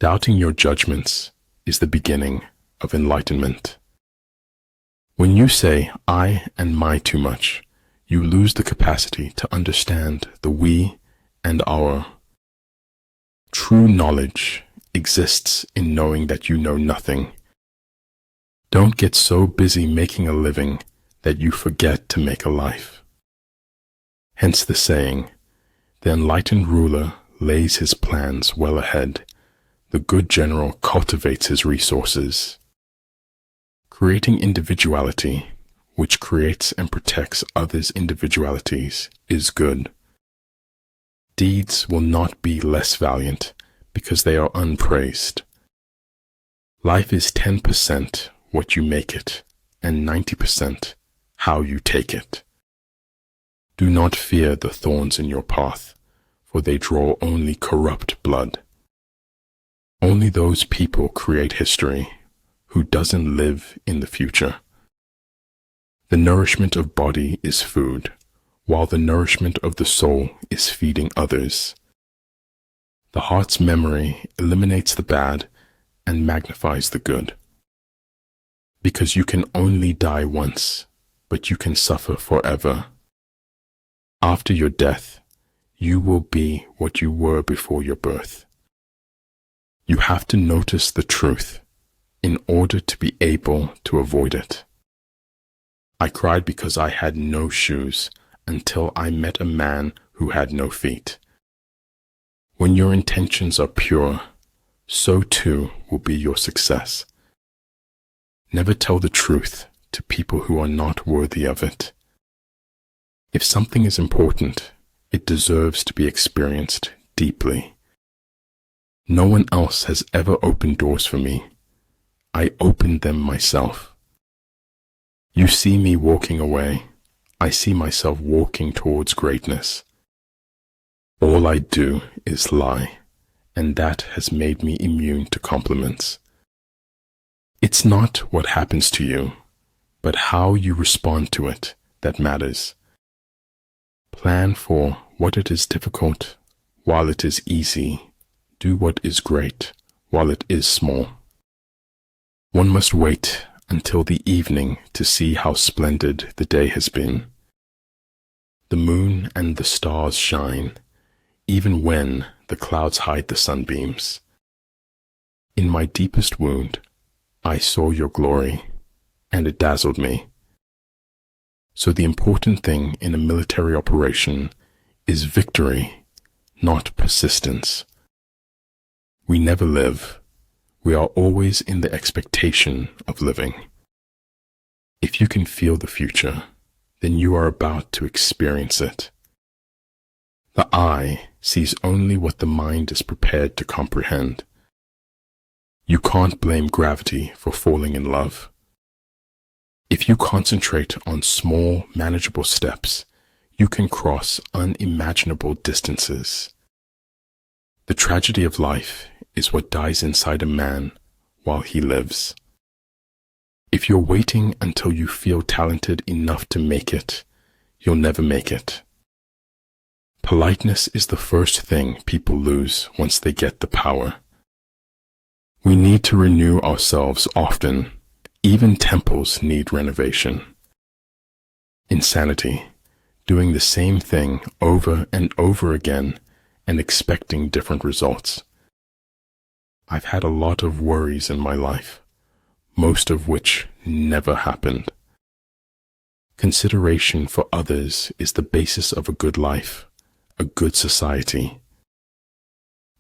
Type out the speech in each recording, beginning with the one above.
Doubting your judgments is the beginning of enlightenment. When you say I and my too much, you lose the capacity to understand the we and our. True knowledge exists in knowing that you know nothing. Don't get so busy making a living that you forget to make a life. Hence the saying, the enlightened ruler lays his plans well ahead. The good general cultivates his resources. Creating individuality, which creates and protects others' individualities, is good. Deeds will not be less valiant because they are unpraised. Life is 10% what you make it, and 90% how you take it. Do not fear the thorns in your path, for they draw only corrupt blood. Only those people create history who doesn't live in the future. The nourishment of body is food, while the nourishment of the soul is feeding others. The heart's memory eliminates the bad and magnifies the good. Because you can only die once, but you can suffer forever. After your death, you will be what you were before your birth. You have to notice the truth in order to be able to avoid it. I cried because I had no shoes until I met a man who had no feet. When your intentions are pure, so too will be your success. Never tell the truth to people who are not worthy of it. If something is important, it deserves to be experienced deeply. No one else has ever opened doors for me. I opened them myself. You see me walking away. I see myself walking towards greatness. All I do is lie, and that has made me immune to compliments. It's not what happens to you, but how you respond to it that matters. Plan for what it is difficult while it is easy. Do what is great while it is small. One must wait until the evening to see how splendid the day has been. The moon and the stars shine, even when the clouds hide the sunbeams. In my deepest wound, I saw your glory, and it dazzled me. So the important thing in a military operation is victory, not persistence. We never live. We are always in the expectation of living. If you can feel the future, then you are about to experience it. The eye sees only what the mind is prepared to comprehend. You can't blame gravity for falling in love. If you concentrate on small, manageable steps, you can cross unimaginable distances. The tragedy of life is what dies inside a man while he lives. If you're waiting until you feel talented enough to make it, you'll never make it. Politeness is the first thing people lose once they get the power. We need to renew ourselves often. Even temples need renovation. Insanity, doing the same thing over and over again and expecting different results. I've had a lot of worries in my life, most of which never happened. Consideration for others is the basis of a good life, a good society.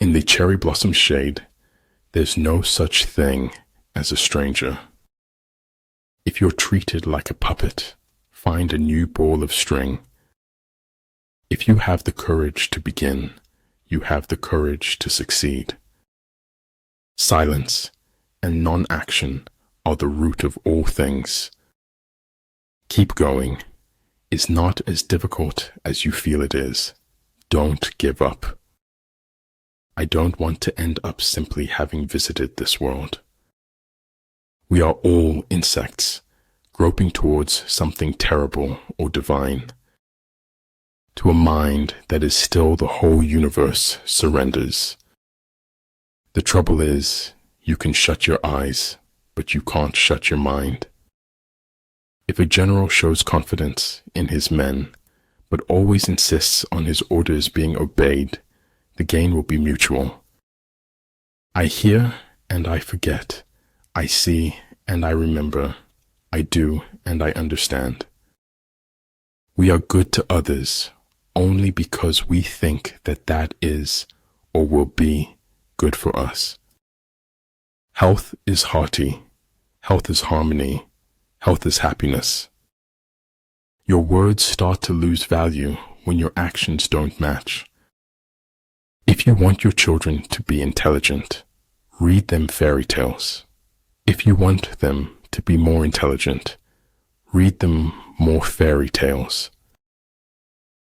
In the cherry blossom shade, there's no such thing as a stranger. If you're treated like a puppet, find a new ball of string. If you have the courage to begin, you have the courage to succeed. Silence and non-action are the root of all things. Keep going. It's not as difficult as you feel it is. Don't give up. I don't want to end up simply having visited this world. We are all insects, groping towards something terrible or divine. To a mind that is still the whole universe surrenders. The trouble is, you can shut your eyes, but you can't shut your mind. If a general shows confidence in his men, but always insists on his orders being obeyed, the gain will be mutual. I hear and I forget. I see and I remember. I do and I understand. We are good to others only because we think that that is or will be good for us. Health is hearty. Health is harmony. Health is happiness. Your words start to lose value when your actions don't match. If you want your children to be intelligent, read them fairy tales. If you want them to be more intelligent, read them more fairy tales.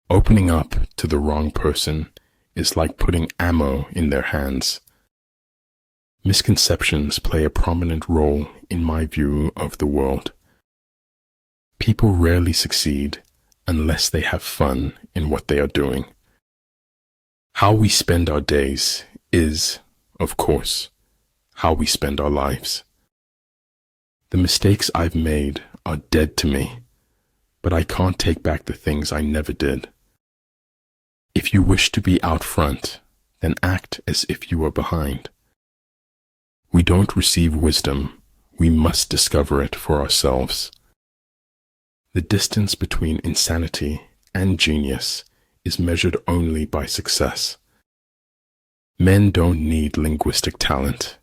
Opening up to the wrong person is like putting ammo in their hands. Misconceptions play a prominent role in my view of the world. People rarely succeed unless they have fun in what they are doing. How we spend our days is, of course, how we spend our lives. The mistakes I've made are dead to me, but I can't take back the things I never did. If you wish to be out front, then act as if you were behind. We don't receive wisdom, we must discover it for ourselves. The distance between insanity and genius is measured only by success. Men don't need linguistic talent,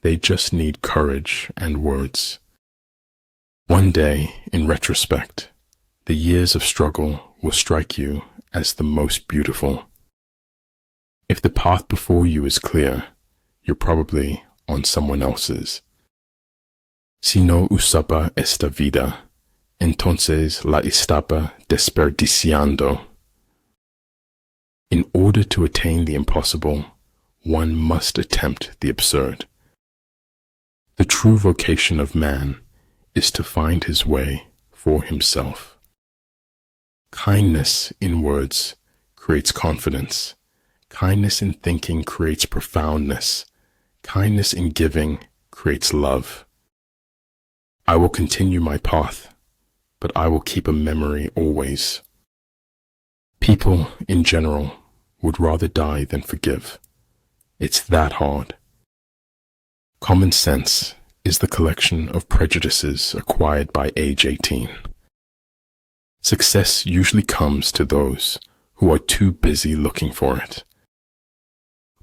they just need courage and words. One day, in retrospect, the years of struggle will strike you as the most beautiful. If the path before you is clear, you're probably on someone else's. Si no usaba esta vida, entonces la estaba desperdiciando. In order to attain the impossible, one must attempt the absurd. The true vocation of man is to find his way for himself. Kindness in words creates confidence. Kindness in thinking creates profoundness. Kindness in giving creates love. I will continue my path, but I will keep a memory always. People, in general, would rather die than forgive. It's that hard. Common sense is the collection of prejudices acquired by age 18. Success usually comes to those who are too busy looking for it.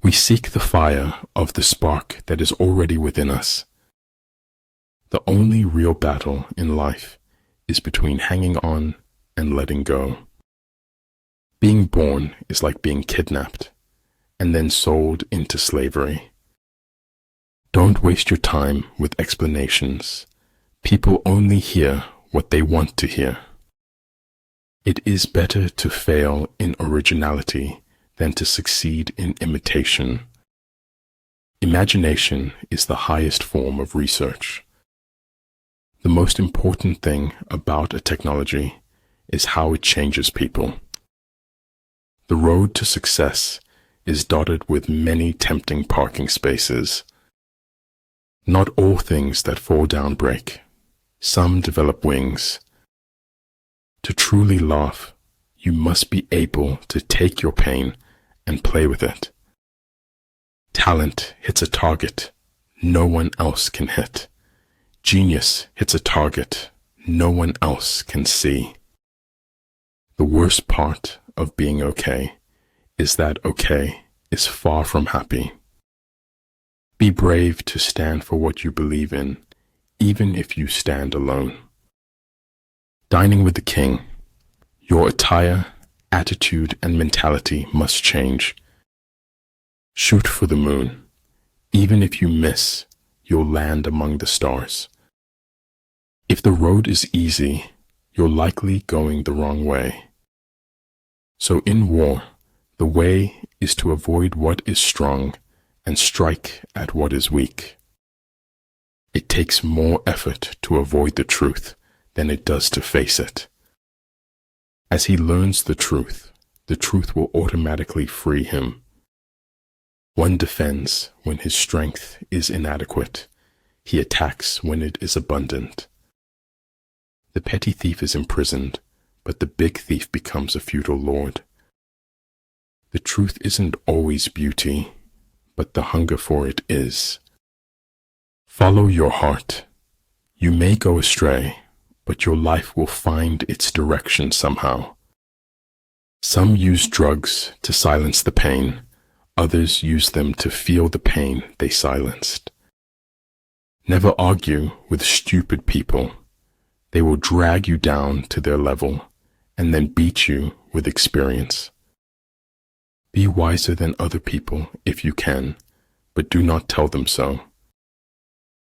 We seek the fire of the spark that is already within us. The only real battle in life is between hanging on and letting go. Being born is like being kidnapped and then sold into slavery. Don't waste your time with explanations. People only hear what they want to hear. It is better to fail in originality than to succeed in imitation. Imagination is the highest form of research. The most important thing about a technology is how it changes people. The road to success is dotted with many tempting parking spaces. Not all things that fall down break. Some develop wings. To truly laugh, you must be able to take your pain and play with it. Talent hits a target no one else can hit. Genius hits a target no one else can see. The worst part of being okay is that okay is far from happy. Be brave to stand for what you believe in, even if you stand alone. Dining with the king, your attire, attitude, and mentality must change. Shoot for the moon. Even if you miss, you'll land among the stars. If the road is easy, you're likely going the wrong way. So in war, the way is to avoid what is strong and strike at what is weak. It takes more effort to avoid the truth than it does to face it. As he learns the truth will automatically free him. One defends when his strength is inadequate. He attacks when it is abundant. The petty thief is imprisoned, but the big thief becomes a feudal lord. The truth isn't always beauty, but the hunger for it is. Follow your heart. You may go astray, but your life will find its direction somehow. Some use drugs to silence the pain. Others use them to feel the pain they silenced. Never argue with stupid people. They will drag you down to their level and then beat you with experience. Be wiser than other people if you can, but do not tell them so.